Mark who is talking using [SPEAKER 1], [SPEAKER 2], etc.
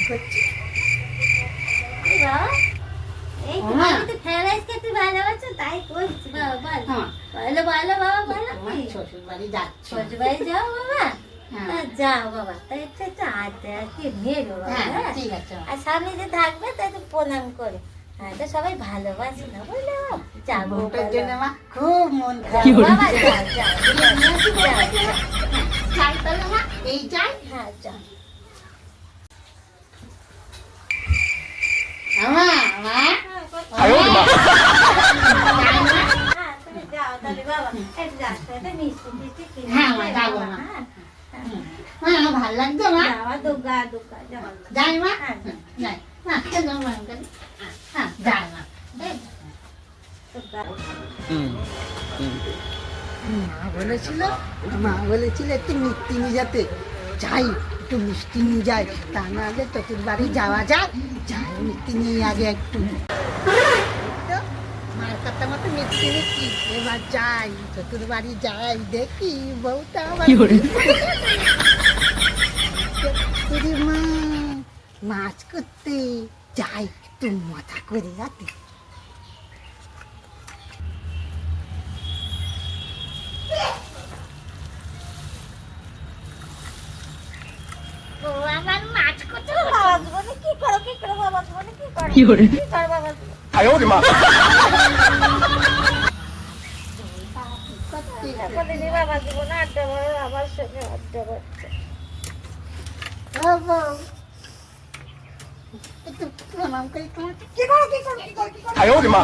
[SPEAKER 1] করছি?
[SPEAKER 2] বাবা এই তো আমি তো ফ্রাইড রাইস খেতে ভালোবাসো তাই করছি বাবা বলো বলো বাবা বলো
[SPEAKER 1] শ্বশুর বাড়ি যাচ্ছ?
[SPEAKER 2] শ্বশুর বাড়ি যাও বাবা
[SPEAKER 1] হ্যাঁ।
[SPEAKER 2] যাও বাবা তাই একটু একটু আদে কি নেবে বাবা
[SPEAKER 1] হ্যাঁ, ঠিক আছে।
[SPEAKER 2] আর সামনে যে থাকবে তাই তো প্রণাম করে হ্যাঁ তো সবাই ভালোবাসে না বুঝলো যাবো
[SPEAKER 1] বউটার জন্য মা খুব মন খারাপ।
[SPEAKER 2] বাবা যাও যাও
[SPEAKER 1] চাই তাহলে মা, এই চাই।
[SPEAKER 2] হ্যাঁ যাও
[SPEAKER 1] আমা, মা,
[SPEAKER 2] হ্যাঁ তুমি যাও তাহলে বাবা একটু রাস্তাতে মিষ্টি মিষ্টি কিনে
[SPEAKER 1] হ্যাঁ, মা,
[SPEAKER 2] দেবে
[SPEAKER 1] যাবো,
[SPEAKER 2] বাবা,
[SPEAKER 1] মা।
[SPEAKER 2] হ্যাঁ
[SPEAKER 1] মা, আমার ভালো লাগছে মা।
[SPEAKER 2] যাওয়া দুগা দুগা যাও
[SPEAKER 1] যাই মা,
[SPEAKER 2] হ্যাঁ
[SPEAKER 1] যাই মা, কেন মা, হ্যাঁ, যাই মা।
[SPEAKER 2] দুগা
[SPEAKER 3] মা বলেছিল একটু মিষ্টি নিয়ে যেতে, যাই একটু মিষ্টি নিয়ে যাই, তা নাহলে তোদের বাড়ি যাওয়া যায়, যাই মিষ্টি নিয়ে আগে একটু। তো মার কথা মতো মিষ্টি নিচ্ছি, এবার যাই তোদের বাড়ি যাই, দেখি বউটা আবার তোদের মা মাছ করতে যাই, একটু মাথা করে যাতে।
[SPEAKER 2] আমার মাছ করতে বাবা জীবনে কি করো বাবা জীবনে কি করো বাবা প্রতিদিন বাবা জীবনে আড্ডা মারো আমার সঙ্গে আড্ডা মারছে
[SPEAKER 3] একটু প্রণাম করি তোমাকে।
[SPEAKER 2] কি করো কি করো কি করো কি করো
[SPEAKER 4] 哎呦我的妈！